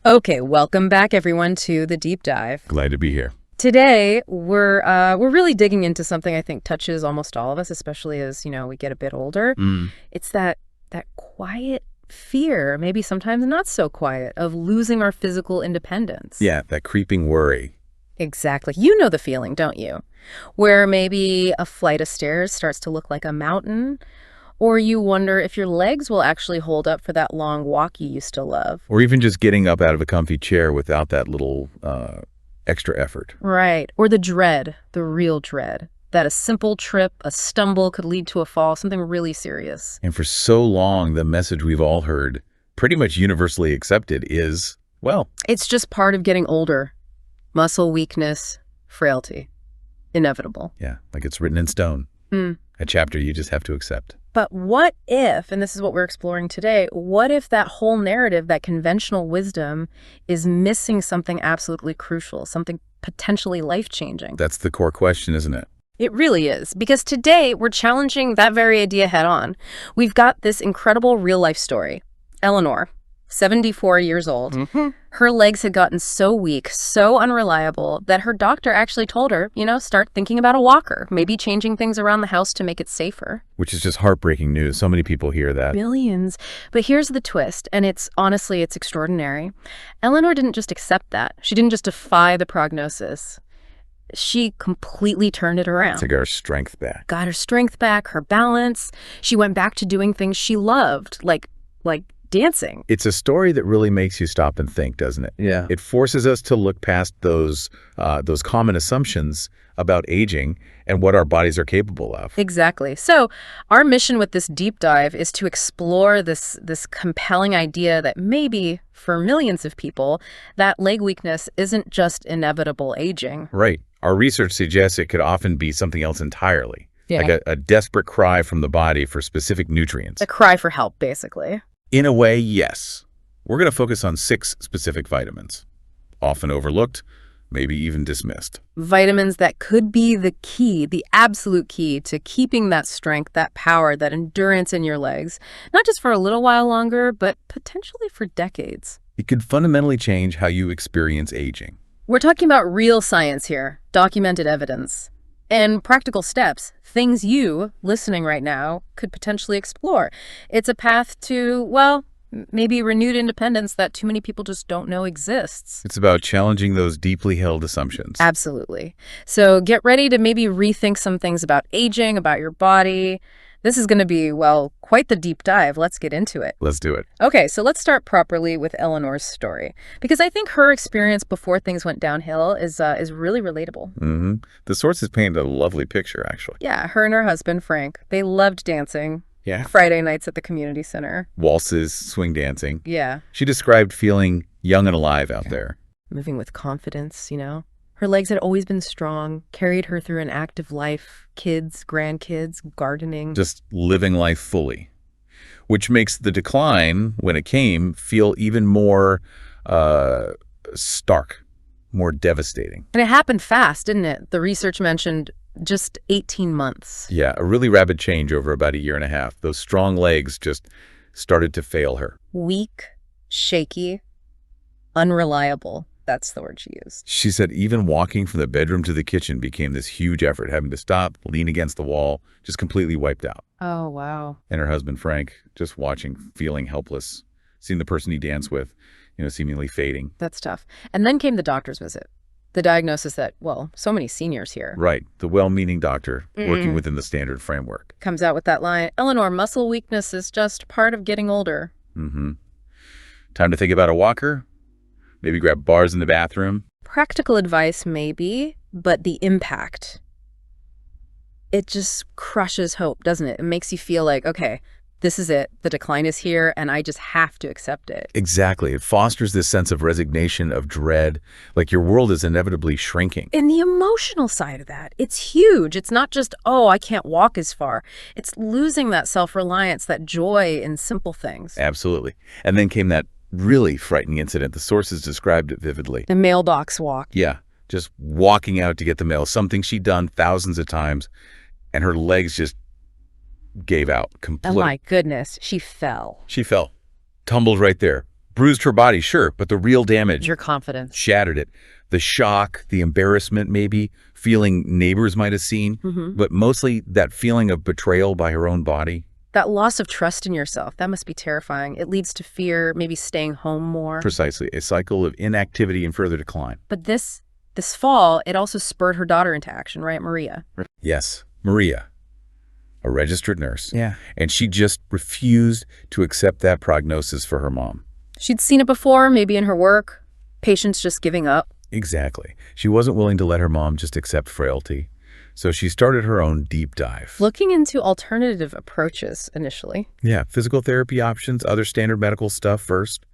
Okay, welcome back everyone to the deep dive. Glad to be here. Today we're really digging into something I think touches almost all of us, especially as, we get a bit older. It's that quiet fear, maybe sometimes not so quiet, of losing our physical independence. Yeah, that creeping worry. Exactly. You know the feeling, don't you? Where maybe a flight of stairs starts to look like a mountain, or you wonder if your legs will actually hold up for that long walk you used to love. Or even just getting up out of a comfy chair without that little extra effort. Right. Or the dread, the real dread, that a simple trip, a stumble could lead to a fall, something really serious. And for so long, the message we've all heard, pretty much universally accepted, is, well, it's just part of getting older. Muscle weakness, frailty. Inevitable. Yeah, like it's written in stone. A chapter you just have to accept. But what if, and this is what we're exploring today, what if that whole narrative, that conventional wisdom, is missing something absolutely crucial, something potentially life-changing? That's the core question, isn't it? It really is, because today we're challenging that very idea head on. We've got this incredible real-life story. Eleanor, 74 years old. Her legs had gotten so weak, so unreliable, that her doctor actually told her, start thinking about a walker, maybe changing things around the house to make it safer. Which is just heartbreaking news. So many people hear that. Billions. But here's the twist, and honestly, it's extraordinary. Eleanor didn't just accept that. She didn't just defy the prognosis. She completely turned it around. To get her strength back. Got her strength back, her balance. She went back to doing things she loved, like dancing. It's a story that really makes you stop and think, doesn't it? Yeah. It forces us to look past those common assumptions about aging and what our bodies are capable of. Exactly. So our mission with this deep dive is to explore this compelling idea that maybe for millions of people, that leg weakness isn't just inevitable aging. Right. Our research suggests it could often be something else entirely. Yeah. Like a desperate cry from the body for specific nutrients. A cry for help, basically. In a way, yes. We're going to focus on 6 specific vitamins, often overlooked, maybe even dismissed. Vitamins that could be the key, the absolute key to keeping that strength, that power, that endurance in your legs, not just for a little while longer, but potentially for decades. It could fundamentally change how you experience aging. We're talking about real science here, documented evidence. And practical steps, things you, listening right now, could potentially explore. It's a path to, well, maybe renewed independence that too many people just don't know exists. It's about challenging those deeply held assumptions. Absolutely. So get ready to maybe rethink some things about aging, about your body. This is going to be, well, quite the deep dive. Let's get into it. Let's do it. Okay, so let's start properly with Eleanor's story, because I think her experience before things went downhill is really relatable. The sources paint a lovely picture, actually. Yeah, her and her husband, Frank, they loved dancing. Yeah. Friday nights at the community center. Waltzes, swing dancing. Yeah. She described feeling young and alive out there. Moving with confidence, Her legs had always been strong, carried her through an active life, kids, grandkids, gardening. Just living life fully, which makes the decline, when it came, feel even more stark, more devastating. And it happened fast, didn't it? The research mentioned just 18 months. Yeah, a really rapid change over about a year and a half. Those strong legs just started to fail her. Weak, shaky, unreliable. That's the word she used. She said even walking from the bedroom to the kitchen became this huge effort, having to stop, lean against the wall, just completely wiped out. Oh, wow. And her husband, Frank, just watching, feeling helpless, seeing the person he danced with, seemingly fading. That's tough. And then came the doctor's visit. The diagnosis that, well, so many seniors here. Right. The well-meaning doctor working within the standard framework. Comes out with that line, Eleanor, muscle weakness is just part of getting older. Time to think about a walker? Maybe grab bars in the bathroom? Practical advice, maybe, but the impact, it just crushes hope, doesn't it? It makes you feel like, okay, this is it. The decline is here, and I just have to accept it. Exactly. It fosters this sense of resignation, of dread, like your world is inevitably shrinking. And the emotional side of that, it's huge. It's not just, oh, I can't walk as far. It's losing that self-reliance, that joy in simple things. Absolutely. And then came that really frightening incident. The sources described it vividly. The mailbox walk. Yeah, just walking out to get the mail, something she'd done thousands of times, and her legs just gave out completely. Oh my goodness, she fell. She fell, tumbled right there, Bruised her body, sure, but the real damage Your confidence. shattered it. The shock, the embarrassment maybe, feeling neighbors might have seen, but mostly that feeling of betrayal by her own body. That loss of trust in yourself, that must be terrifying. It leads to fear, maybe staying home more. Precisely, a cycle of inactivity and further decline. But this fall, it also spurred her daughter into action, right, Maria? Yes, Maria, a registered nurse. Yeah. And she just refused to accept that prognosis for her mom. She'd seen it before, maybe in her work, patients just giving up. Exactly. She wasn't willing to let her mom just accept frailty. So she started her own deep dive. Looking into alternative approaches initially. Yeah, physical therapy options, other standard medical stuff first.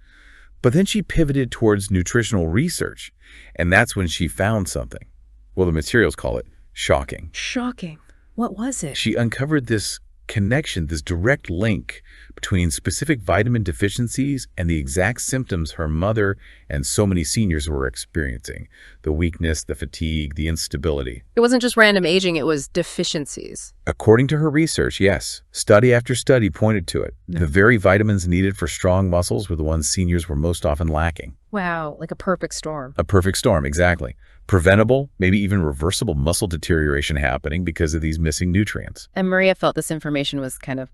But then she pivoted towards nutritional research. And that's when she found something. Well, the materials call it shocking. Shocking. What was it? She uncovered this connection, this direct link between specific vitamin deficiencies and the exact symptoms her mother and so many seniors were experiencing. The weakness, the fatigue, the instability. It wasn't just random aging, it was deficiencies. According to her research, yes, study after study pointed to it. The very vitamins needed for strong muscles were the ones seniors were most often lacking. Wow, like a perfect storm. A perfect storm, exactly. Preventable, maybe even reversible muscle deterioration happening because of these missing nutrients. And Maria felt this information was kind of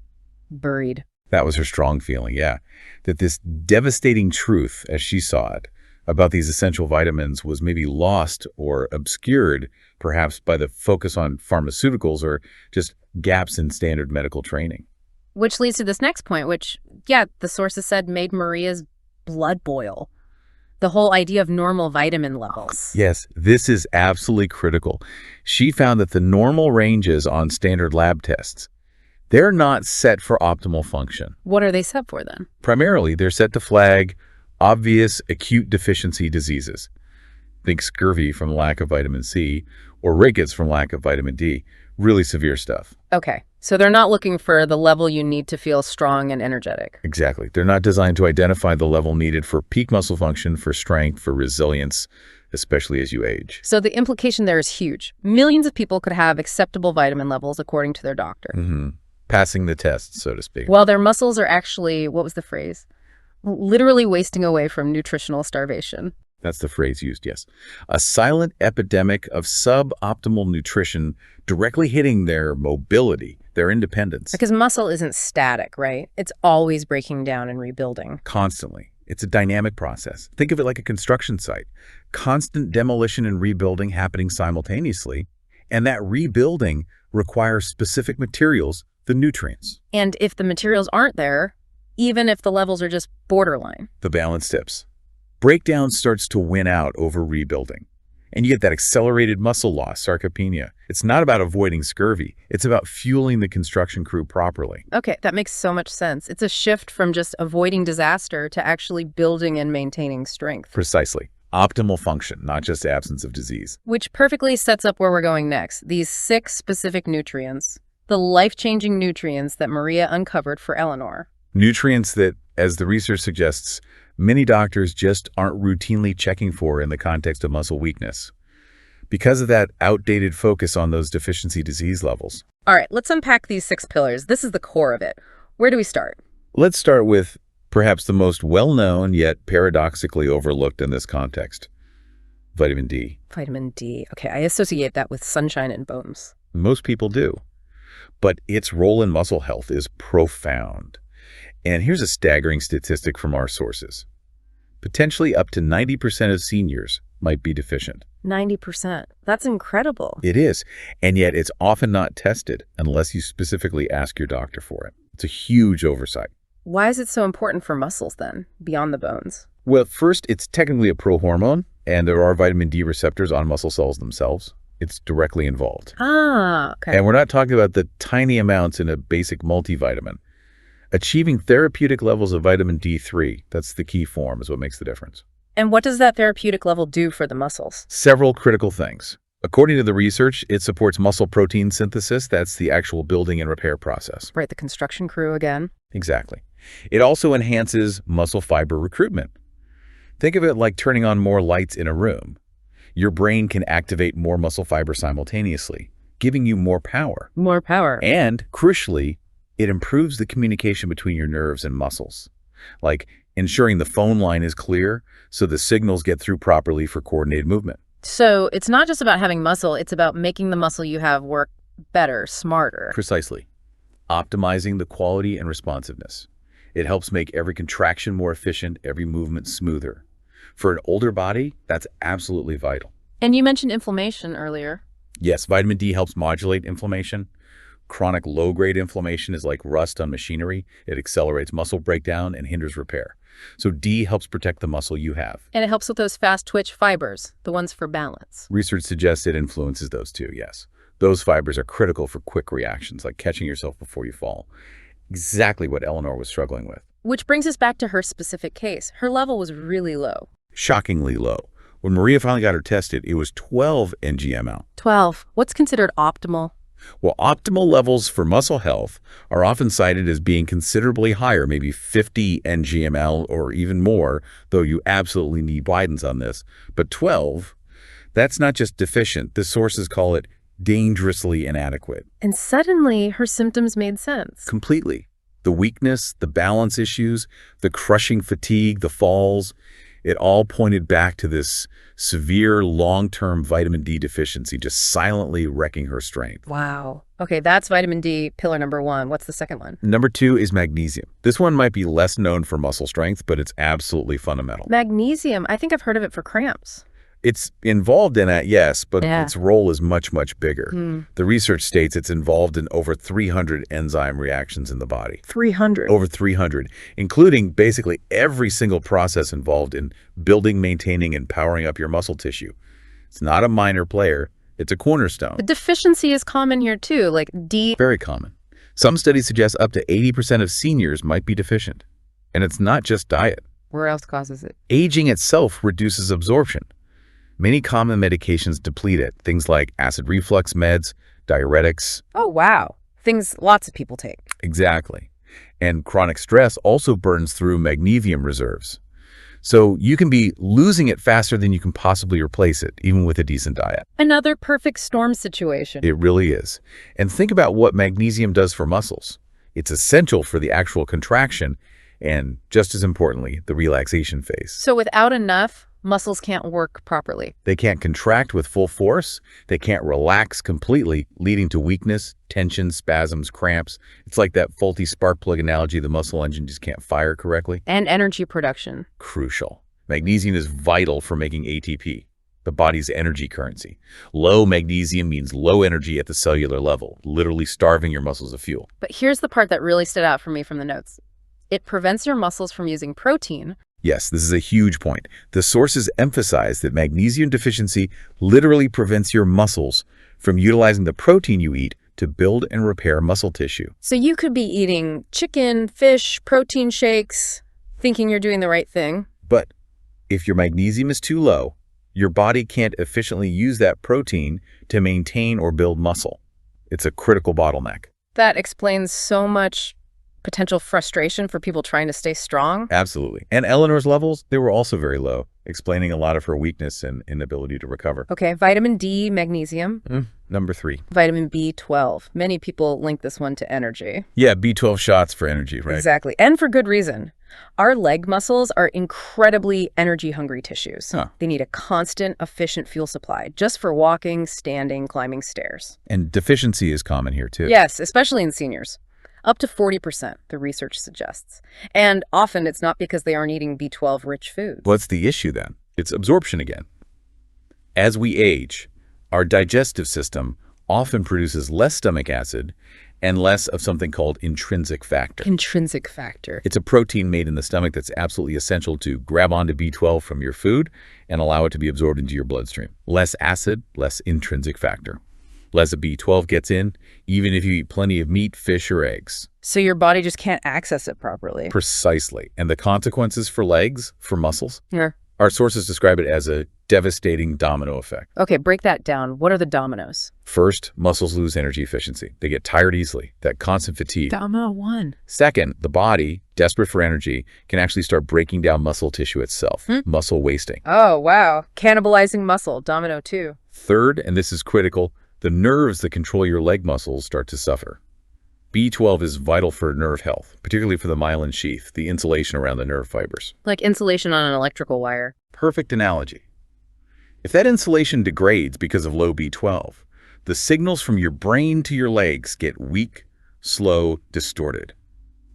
buried. That was her strong feeling, yeah. That this devastating truth, as she saw it, about these essential vitamins was maybe lost or obscured, perhaps by the focus on pharmaceuticals or just gaps in standard medical training. Which leads to this next point, which, yeah, the sources said made Maria's blood boil. The whole idea of normal vitamin levels. Yes, this is absolutely critical. She found that the normal ranges on standard lab tests, they're not set for optimal function. What are they set for then? Primarily, they're set to flag obvious acute deficiency diseases. Think scurvy from lack of vitamin C or rickets from lack of vitamin D. Really severe stuff. Okay, so they're not looking for the level you need to feel strong and energetic. Exactly. They're not designed to identify the level needed for peak muscle function, for strength, for resilience, especially as you age. So the implication there is huge. Millions of people could have acceptable vitamin levels according to their doctor. Passing the test, so to speak. While their muscles are actually, what was the phrase? Literally wasting away from nutritional starvation. That's the phrase used, yes. A silent epidemic of suboptimal nutrition directly hitting their mobility, their independence. Because muscle isn't static, right? It's always breaking down and rebuilding. Constantly. It's a dynamic process. Think of it like a construction site. Constant demolition and rebuilding happening simultaneously. And that rebuilding requires specific materials, the nutrients. And if the materials aren't there, even if the levels are just borderline. The balance tips. Breakdown starts to win out over rebuilding. And you get that accelerated muscle loss, sarcopenia. It's not about avoiding scurvy. It's about fueling the construction crew properly. Okay, that makes so much sense. It's a shift from just avoiding disaster to actually building and maintaining strength. Precisely. Optimal function, not just absence of disease. Which perfectly sets up where we're going next. These 6 specific nutrients. The life-changing nutrients that Maria uncovered for Eleanor. Nutrients that, as the research suggests, many doctors just aren't routinely checking for in the context of muscle weakness because of that outdated focus on those deficiency disease levels. All right, let's unpack these 6 pillars. This is the core of it. Where do we start? Let's start with perhaps the most well-known yet paradoxically overlooked in this context, vitamin D. Vitamin D. Okay, I associate that with sunshine and bones. Most people do, but its role in muscle health is profound. And here's a staggering statistic from our sources. Potentially up to 90% of seniors might be deficient. 90%. That's incredible. It is, and yet it's often not tested unless you specifically ask your doctor for it. It's a huge oversight. Why is it so important for muscles then, beyond the bones? Well, first, it's technically a prohormone, and there are vitamin D receptors on muscle cells themselves. It's directly involved. Ah, okay. And we're not talking about the tiny amounts in a basic multivitamin. Achieving therapeutic levels of vitamin D3, that's the key form, is what makes the difference. And what does that therapeutic level do for the muscles? Several critical things. According to the research, it supports muscle protein synthesis. That's the actual building and repair process. Right, the construction crew again. Exactly. It also enhances muscle fiber recruitment. Think of it like turning on more lights in a room. Your brain can activate more muscle fiber simultaneously, giving you more power. More power. And, crucially, it improves the communication between your nerves and muscles, like ensuring the phone line is clear so the signals get through properly for coordinated movement. So it's not just about having muscle, it's about making the muscle you have work better, smarter. Precisely. Optimizing the quality and responsiveness. It helps make every contraction more efficient, every movement smoother. For an older body, that's absolutely vital. And you mentioned inflammation earlier. Yes, vitamin D helps modulate inflammation. Chronic low-grade inflammation is like rust on machinery. It accelerates muscle breakdown and hinders repair. So D helps protect the muscle you have. And it helps with those fast twitch fibers, the ones for balance. Research suggests it influences those too, yes. Those fibers are critical for quick reactions, like catching yourself before you fall. Exactly what Eleanor was struggling with. Which brings us back to her specific case. Her level was really low. Shockingly low. When Maria finally got her tested, it was 12 ngml. 12. What's considered optimal? Well, optimal levels for muscle health are often cited as being considerably higher, maybe 50 ngml or even more, though you absolutely need guidance on this. But 12, that's not just deficient. The sources call it dangerously inadequate. And suddenly, her symptoms made sense. Completely. The weakness, the balance issues, the crushing fatigue, the falls, it all pointed back to this severe long-term vitamin D deficiency just silently wrecking her strength. Wow. Okay, that's vitamin D, pillar number 1. What's the second one? Number 2 is magnesium. This one might be less known for muscle strength, but it's absolutely fundamental. Magnesium, I think I've heard of it for cramps. It's involved in that, yes, but Yeah. its role is much, much bigger. The research states it's involved in over 300 enzyme reactions in the body. 300. Over 300, including basically every single process involved in building, maintaining, and powering up your muscle tissue. It's not a minor player. It's a cornerstone. The deficiency is common here too, like D. Very common. Some studies suggest up to 80% of seniors might be deficient. And it's not just diet. Where else causes it? Aging itself reduces absorption. Many common medications deplete it, things like acid reflux meds, diuretics. Oh, wow. Things lots of people take. Exactly. And chronic stress also burns through magnesium reserves. So you can be losing it faster than you can possibly replace it, even with a decent diet. Another perfect storm situation. It really is. And think about what magnesium does for muscles. It's essential for the actual contraction and, just as importantly, the relaxation phase. So without enough, muscles can't work properly. They can't contract with full force. They can't relax completely, leading to weakness, tension, spasms, cramps. It's like that faulty spark plug analogy. The muscle engine just can't fire correctly. And energy production. Crucial. Magnesium is vital for making ATP, the body's energy currency. Low magnesium means low energy at the cellular level, literally starving your muscles of fuel. But here's the part that really stood out for me from the notes. It prevents your muscles from using protein. Yes, this is a huge point. The sources emphasize that magnesium deficiency literally prevents your muscles from utilizing the protein you eat to build and repair muscle tissue. So you could be eating chicken, fish, protein shakes, thinking you're doing the right thing. But if your magnesium is too low, your body can't efficiently use that protein to maintain or build muscle. It's a critical bottleneck. That explains so much potential frustration for people trying to stay strong. Absolutely. And Eleanor's levels, they were also very low, explaining a lot of her weakness and inability to recover. Okay, vitamin D, magnesium. Number 3. Vitamin B12. Many people link this one to energy. Yeah, B12 shots for energy, right? Exactly, and for good reason. Our leg muscles are incredibly energy-hungry tissues. They need a constant, efficient fuel supply, just for walking, standing, climbing stairs. And deficiency is common here, too. Yes, especially in seniors. Up to 40%, the research suggests. And often it's not because they aren't eating B12-rich foods. What's the issue then? It's absorption again. As we age, our digestive system often produces less stomach acid and less of something called intrinsic factor. Intrinsic factor. It's a protein made in the stomach that's absolutely essential to grab onto B12 from your food and allow it to be absorbed into your bloodstream. Less acid, less intrinsic factor. Less of B12 gets in, even if you eat plenty of meat, fish, or eggs. So your body just can't access it properly. Precisely. And the consequences for legs, for muscles? Yeah. Our sources describe it as a devastating domino effect. Okay, break that down. What are the dominoes? First, muscles lose energy efficiency. They get tired easily, that constant fatigue. Domino 1. Second, the body, desperate for energy, can actually start breaking down muscle tissue itself, muscle wasting. Oh, wow. Cannibalizing muscle, domino 2. Third, and this is critical, the nerves that control your leg muscles start to suffer. B12 is vital for nerve health, particularly for the myelin sheath, the insulation around the nerve fibers. Like insulation on an electrical wire. Perfect analogy. If that insulation degrades because of low B12, the signals from your brain to your legs get weak, slow, distorted.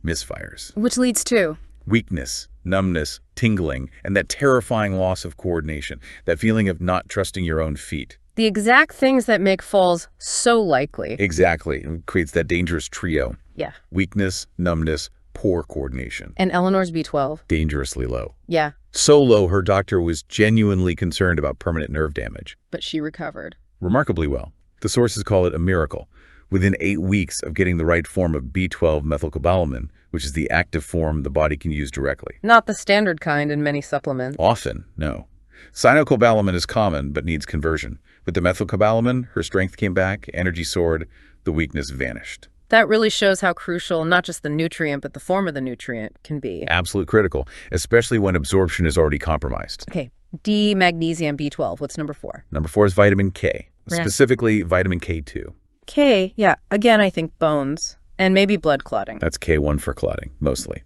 Misfires. Which leads to? Weakness, numbness, tingling, and that terrifying loss of coordination, that feeling of not trusting your own feet. The exact things that make falls so likely. Exactly. It creates that dangerous trio. Yeah. Weakness, numbness, poor coordination. And Eleanor's B12? Dangerously low. Yeah. So low, her doctor was genuinely concerned about permanent nerve damage. But she recovered. Remarkably well. The sources call it a miracle. Within 8 weeks of getting the right form of B12 methylcobalamin, which is the active form the body can use directly. Not the standard kind in many supplements. Often, no. Cyanocobalamin is common, but needs conversion. With the methylcobalamin, her strength came back, energy soared, the weakness vanished. That really shows how crucial not just the nutrient, but the form of the nutrient can be. Absolute critical, especially when absorption is already compromised. Okay, D, magnesium, B12. What's number 4? Number 4 is vitamin K, Yeah. specifically vitamin K2. K, yeah, again, I think bones. And maybe blood clotting. That's K1 for clotting, mostly.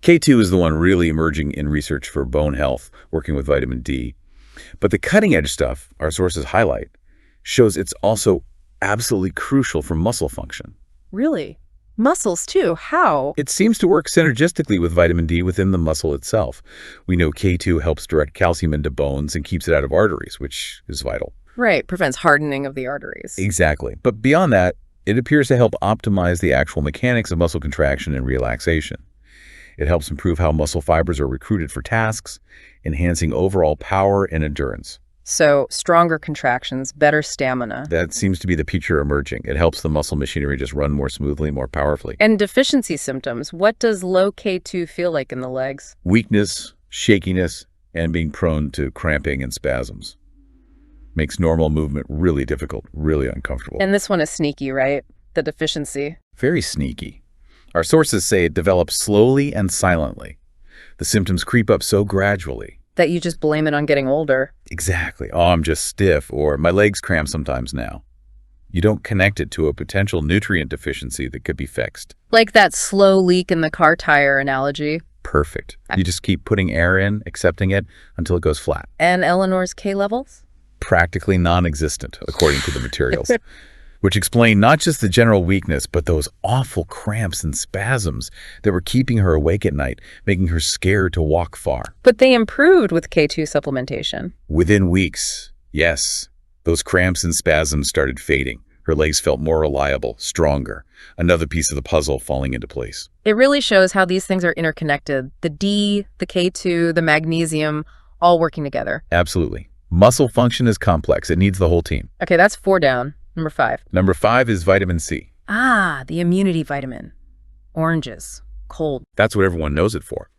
K2 is the one really emerging in research for bone health, working with vitamin D. But the cutting-edge stuff our sources highlight shows it's also absolutely crucial for muscle function. Really? Muscles, too. How? It seems to work synergistically with vitamin D within the muscle itself. We know K2 helps direct calcium into bones and keeps it out of arteries, which is vital. Right, prevents hardening of the arteries. Exactly. But beyond that, it appears to help optimize the actual mechanics of muscle contraction and relaxation. It helps improve how muscle fibers are recruited for tasks, enhancing overall power and endurance. So, stronger contractions, better stamina. That seems to be the picture emerging. It helps the muscle machinery just run more smoothly, more powerfully. And deficiency symptoms. What does low K2 feel like in the legs? Weakness, shakiness, and being prone to cramping and spasms. Makes normal movement really difficult, really uncomfortable. And this one is sneaky, right? The deficiency. Very sneaky. Our sources say it develops slowly and silently. The symptoms creep up so gradually. That you just blame it on getting older. Exactly. Oh, I'm just stiff, or my legs cramp sometimes now. You don't connect it to a potential nutrient deficiency that could be fixed. Like that slow leak in the car tire analogy. Perfect. You just keep putting air in, accepting it, until it goes flat. And Eleanor's K levels? Practically non-existent, according to the materials. Which explain not just the general weakness, but those awful cramps and spasms that were keeping her awake at night, making her scared to walk far. But they improved with K2 supplementation. Within weeks, yes, those cramps and spasms started fading. Her legs felt more reliable, stronger. Another piece of the puzzle falling into place. It really shows how these things are interconnected. The D, the K2, the magnesium, all working together. Absolutely. Muscle function is complex. It needs the whole team. Okay, that's 4 down. Number 5. Number 5 is vitamin C. Ah, the immunity vitamin. Oranges. Cold. That's what everyone knows it for.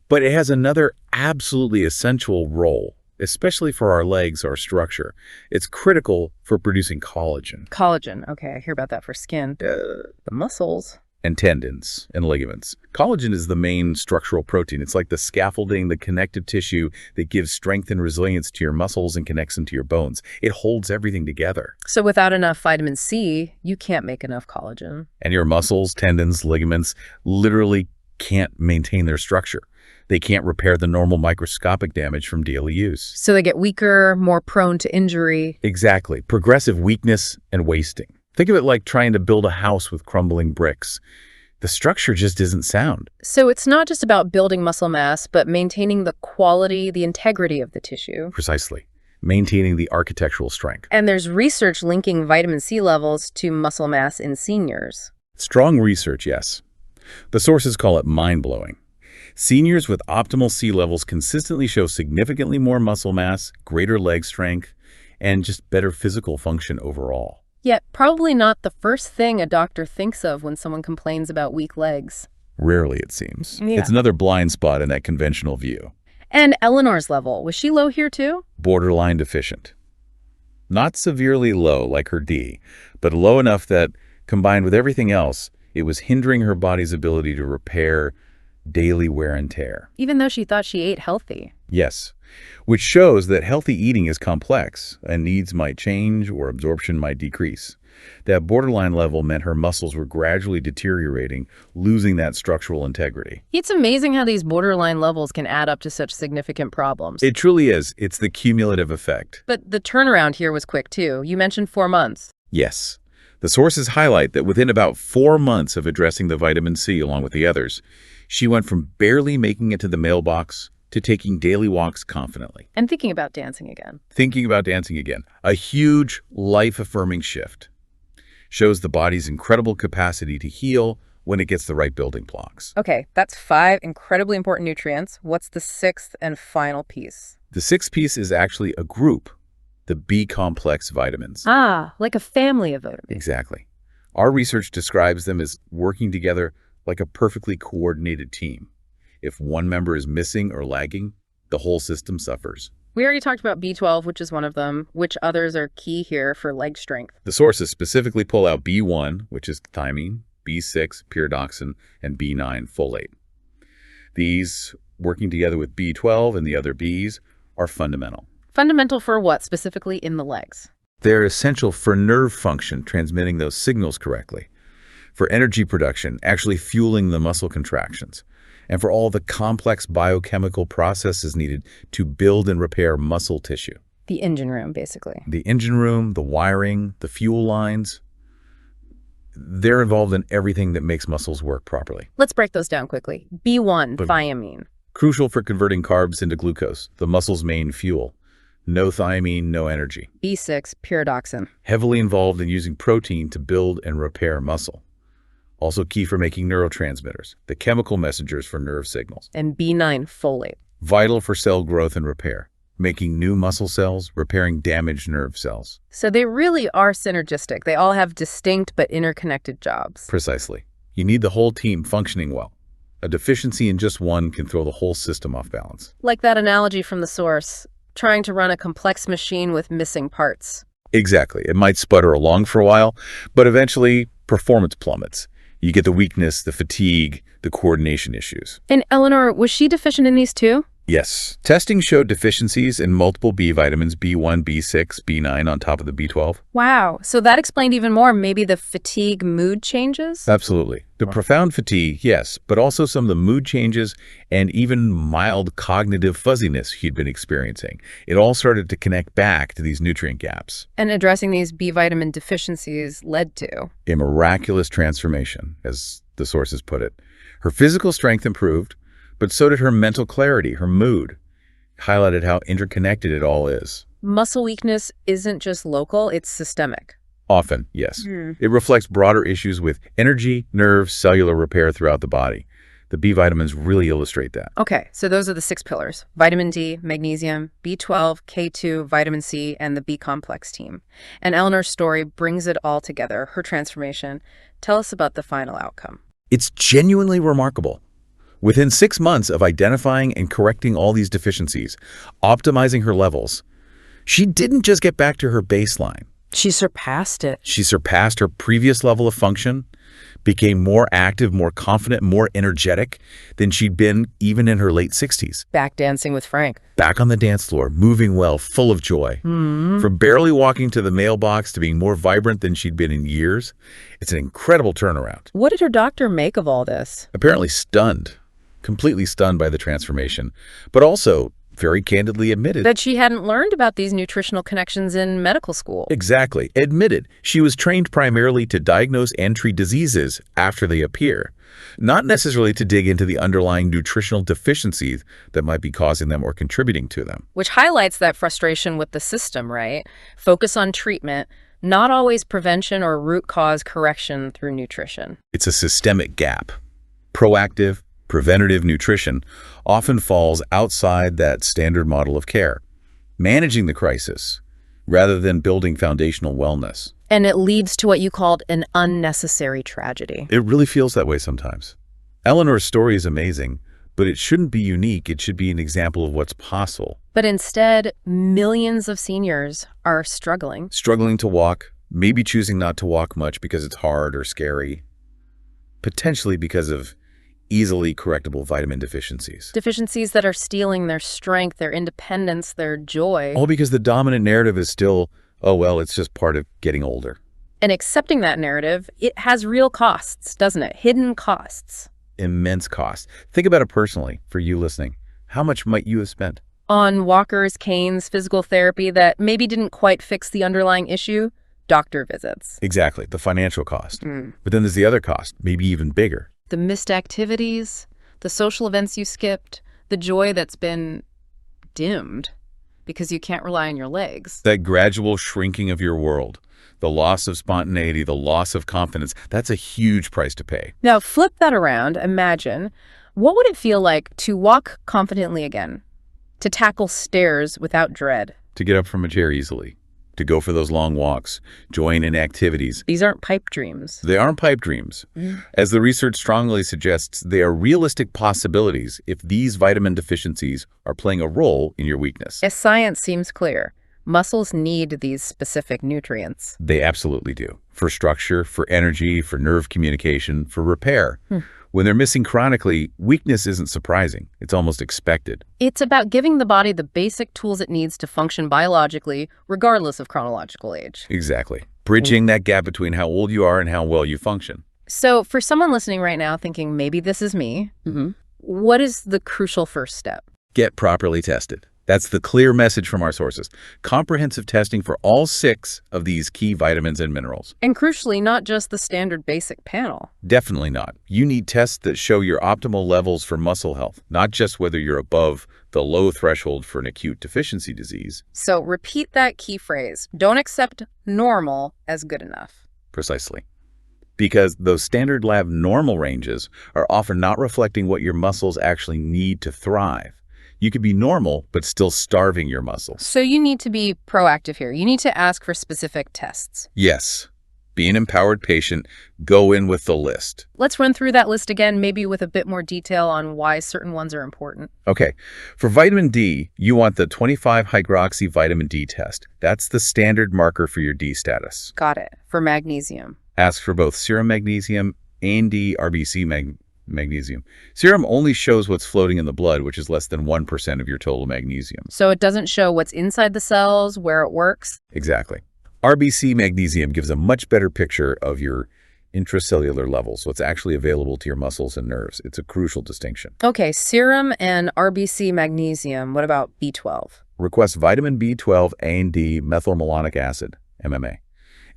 But it has another absolutely essential role, especially for our legs, our structure. It's critical for producing collagen. Collagen. Okay, I hear about that for skin. The muscles. And tendons and ligaments. Collagen is the main structural protein. It's like the scaffolding, the connective tissue that gives strength and resilience to your muscles and connects them to your bones. It holds everything together. So without enough vitamin C, you can't make enough collagen. And your muscles, tendons, ligaments literally can't maintain their structure. They can't repair the normal microscopic damage from daily use. So they get weaker, more prone to injury. Exactly. Progressive weakness and wasting. Think of it like trying to build a house with crumbling bricks. The structure just isn't sound. So it's not just about building muscle mass, but maintaining the quality, the integrity of the tissue. Precisely. Maintaining the architectural strength. And there's research linking vitamin C levels to muscle mass in seniors. Strong research, yes. The sources call it mind-blowing. Seniors with optimal C levels consistently show significantly more muscle mass, greater leg strength, and just better physical function overall. Yet probably not the first thing a doctor thinks of when someone complains about weak legs. Rarely, it seems. Yeah. It's another blind spot in that conventional view. And Eleanor's level, was she low here too? Borderline deficient. Not severely low like her D, but low enough that, combined with everything else, it was hindering her body's ability to repair daily wear and tear. Even though she thought she ate healthy. Yes, which shows that healthy eating is complex, and needs might change or absorption might decrease. That borderline level meant her muscles were gradually deteriorating, losing that structural integrity. It's amazing how these borderline levels can add up to such significant problems. It truly is. It's the cumulative effect. But the turnaround here was quick, too. You mentioned 4 months. Yes. The sources highlight that within about 4 months of addressing the vitamin C along with the others, she went from barely making it to the mailbox to taking daily walks confidently. And thinking about dancing again. Thinking about dancing again. A huge, life-affirming shift. Shows the body's incredible capacity to heal when it gets the right building blocks. Okay, that's 5 incredibly important nutrients. What's the 6th and final piece? The 6th piece is actually a group, the B-complex vitamins. Ah, like a family of vitamins. Exactly. Our research describes them as working together like a perfectly coordinated team. If one member is missing or lagging, the whole system suffers. We already talked about B12, which is one of them. Which others are key here for leg strength? The sources specifically pull out B1, which is thiamine, B6, pyridoxine, and B9, folate. These, working together with B12 and the other Bs, are fundamental. Fundamental for what, specifically in the legs? They're essential for nerve function, transmitting those signals correctly, for energy production, actually fueling the muscle contractions, and for all the complex biochemical processes needed to build and repair muscle tissue. The engine room, basically. The engine room, the wiring, the fuel lines, they're involved in everything that makes muscles work properly. Let's break those down quickly. B1, thiamine. Crucial for converting carbs into glucose, the muscle's main fuel. No thiamine, no energy. B6, pyridoxine. Heavily involved in using protein to build and repair muscle. Also key for making neurotransmitters, the chemical messengers for nerve signals. And B9, folate. Vital for cell growth and repair, making new muscle cells, repairing damaged nerve cells. So they really are synergistic. They all have distinct but interconnected jobs. Precisely. You need the whole team functioning well. A deficiency in just one can throw the whole system off balance. Like that analogy from the source, trying to run a complex machine with missing parts. Exactly. It might sputter along for a while, but eventually performance plummets. You get the weakness, the fatigue, the coordination issues. And Eleanor, was she deficient in these too? Yes. Testing showed deficiencies in multiple B vitamins, B1, B6, B9 on top of the B12. Wow. So that explained even more maybe the fatigue mood changes? Absolutely. The profound fatigue, yes, but also some of the mood changes and even mild cognitive fuzziness he'd been experiencing. It all started to connect back to these nutrient gaps. And addressing these B vitamin deficiencies led to? A miraculous transformation, as the sources put it. Her physical strength improved, but so did her mental clarity, her mood. Highlighted how interconnected it all is. Muscle weakness isn't just local, it's systemic. Often, yes. It reflects broader issues with energy, nerves, cellular repair throughout the body. The B vitamins really illustrate that. Okay, so those are the 6 pillars. Vitamin D, magnesium, B12, K2, vitamin C, and the B-complex team. And Eleanor's story brings it all together, her transformation. Tell us about the final outcome. It's genuinely remarkable. Within 6 months of identifying and correcting all these deficiencies, optimizing her levels, she didn't just get back to her baseline. She surpassed it. She surpassed her previous level of function, became more active, more confident, more energetic than she'd been even in her late 60s. Back dancing with Frank. Back on the dance floor, moving well, full of joy. From barely walking to the mailbox to being more vibrant than she'd been in years, it's an incredible turnaround. What did her doctor make of all this? Apparently stunned. Completely stunned by the transformation, but also very candidly admitted that she hadn't learned about these nutritional connections in medical school. Exactly. Admitted she was trained primarily to diagnose and treat diseases after they appear, not necessarily to dig into the underlying nutritional deficiencies that might be causing them or contributing to them. Which highlights that frustration with the system, right? Focus on treatment, not always prevention or root cause correction through nutrition. It's a systemic gap. Proactive, preventative nutrition often falls outside that standard model of care, managing the crisis rather than building foundational wellness. And it leads to what you called an unnecessary tragedy. It really feels that way sometimes. Eleanor's story is amazing, but it shouldn't be unique. It should be an example of what's possible. But instead, millions of seniors are struggling. Struggling to walk, maybe choosing not to walk much because it's hard or scary, potentially because of easily correctable vitamin deficiencies. Deficiencies that are stealing their strength, their independence, their joy. All because the dominant narrative is still, oh, well, it's just part of getting older. And accepting that narrative, it has real costs, doesn't it? Hidden costs. Immense cost. Think about it personally, for you listening. How much might you have spent? On walkers, canes, physical therapy that maybe didn't quite fix the underlying issue, doctor visits. Exactly, the financial cost. But then there's the other cost, maybe even bigger. The missed activities, the social events you skipped, the joy that's been dimmed because you can't rely on your legs. That gradual shrinking of your world, the loss of spontaneity, the loss of confidence, that's a huge price to pay. Now, flip that around. Imagine, what would it feel like to walk confidently again? To tackle stairs without dread? To get up from a chair easily, to go for those long walks, join in activities. These aren't pipe dreams. They aren't pipe dreams. As the research strongly suggests, they are realistic possibilities if these vitamin deficiencies are playing a role in your weakness. As science seems clear, muscles need these specific nutrients. They absolutely do. For structure, for energy, for nerve communication, for repair. When they're missing chronically, weakness isn't surprising. It's almost expected. It's about giving the body the basic tools it needs to function biologically, regardless of chronological age. Exactly. Bridging that gap between how old you are and how well you function. So for someone listening right now thinking, maybe this is me, what is the crucial first step? Get properly tested. That's the clear message from our sources. Comprehensive testing for all 6 of these key vitamins and minerals. And crucially, not just the standard basic panel. Definitely not. You need tests that show your optimal levels for muscle health, not just whether you're above the low threshold for an acute deficiency disease. So repeat that key phrase. Don't accept normal as good enough. Precisely. Because those standard lab normal ranges are often not reflecting what your muscles actually need to thrive. You could be normal, but still starving your muscles. So you need to be proactive here. You need to ask for specific tests. Yes. Be an empowered patient. Go in with the list. Let's run through that list again, maybe with a bit more detail on why certain ones are important. Okay. For vitamin D, you want the 25-hydroxy vitamin D test. That's the standard marker for your D status. Got it. For magnesium. Ask for both serum magnesium and RBC magnesium. Serum only shows what's floating in the blood, which is less than 1% of your total magnesium. So it doesn't show what's inside the cells, where it works? Exactly. RBC magnesium gives a much better picture of your intracellular levels, what's actually available to your muscles and nerves. It's a crucial distinction. Okay, serum and RBC magnesium. What about B12? Request vitamin B12 and D methylmalonic acid, MMA.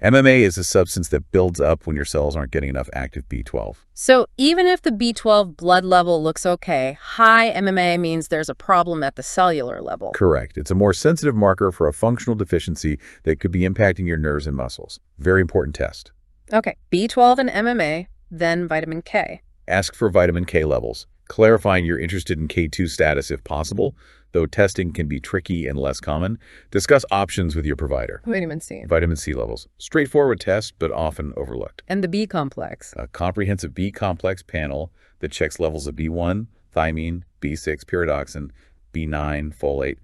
MMA is a substance that builds up when your cells aren't getting enough active B12. So even if the B12 blood level looks okay, high MMA means there's a problem at the cellular level. Correct. It's a more sensitive marker for a functional deficiency that could be impacting your nerves and muscles. Very important test. Okay, B12 and MMA, then vitamin K. Ask for vitamin K levels, clarifying you're interested in K2 status if possible, though testing can be tricky and less common. Discuss options with your provider. Vitamin C. Vitamin C levels. Straightforward test, but often overlooked. And the B complex. A comprehensive B complex panel that checks levels of B1, thiamine, B6, pyridoxine, B9, folate,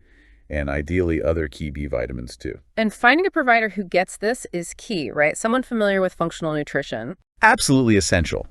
and ideally other key B vitamins too. And finding a provider who gets this is key, right? Someone familiar with functional nutrition. Absolutely essential.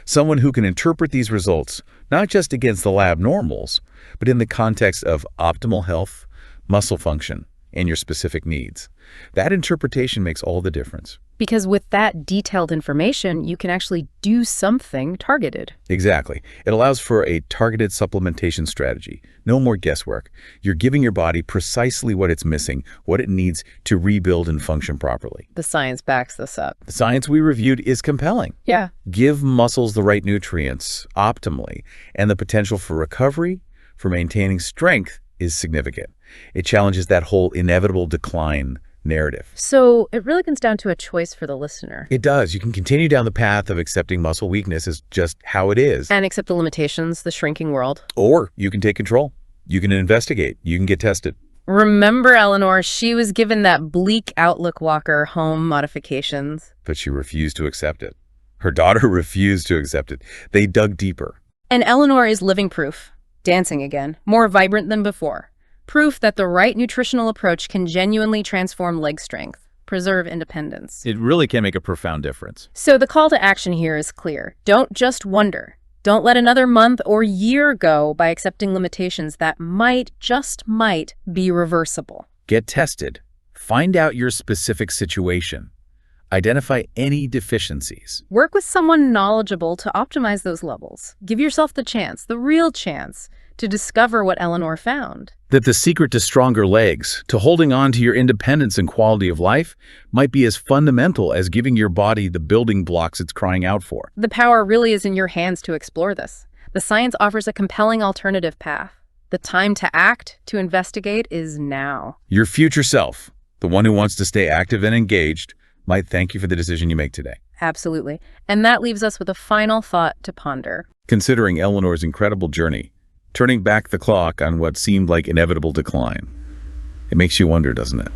Someone who can interpret these results, not just against the lab normals, but in the context of optimal health, muscle function, and your specific needs. That interpretation makes all the difference. Because with that detailed information, you can actually do something targeted. Exactly. It allows for a targeted supplementation strategy. No more guesswork. You're giving your body precisely what it's missing, what it needs to rebuild and function properly. The science backs this up. The science we reviewed is compelling. Yeah. Give muscles the right nutrients optimally, and the potential for recovery, for maintaining strength, is significant. It challenges that whole inevitable decline narrative. So it really comes down to a choice for the listener. It does. You can continue down the path of accepting muscle weakness as just how it is. And accept the limitations, the shrinking world. Or you can take control. You can investigate. You can get tested. Remember, Eleanor, she was given that bleak Outlook Walker home modifications. But she refused to accept it. Her daughter refused to accept it. They dug deeper. And Eleanor is living proof. Dancing again, more vibrant than before. Proof that the right nutritional approach can genuinely transform leg strength, preserve independence. It really can make a profound difference. So the call to action here is clear. Don't just wonder. Don't let another month or year go by accepting limitations that might, just might, be reversible. Get tested. Find out your specific situation. Identify any deficiencies. Work with someone knowledgeable to optimize those levels. Give yourself the chance, the real chance, to discover what Eleanor found. That the secret to stronger legs, to holding on to your independence and quality of life, might be as fundamental as giving your body the building blocks it's crying out for. The power really is in your hands to explore this. The science offers a compelling alternative path. The time to act, to investigate, is now. Your future self, the one who wants to stay active and engaged, might thank you for the decision you make today. Absolutely. And that leaves us with a final thought to ponder. Considering Eleanor's incredible journey, turning back the clock on what seemed like inevitable decline, it makes you wonder, doesn't it?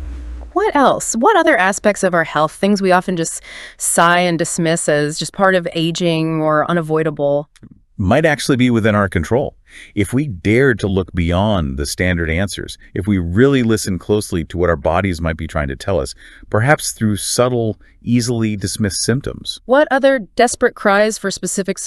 What else? What other aspects of our health, things we often just sigh and dismiss as just part of aging or unavoidable, might actually be within our control? If we dared to look beyond the standard answers, if we really listen closely to what our bodies might be trying to tell us, perhaps through subtle, easily dismissed symptoms. What other desperate cries for specific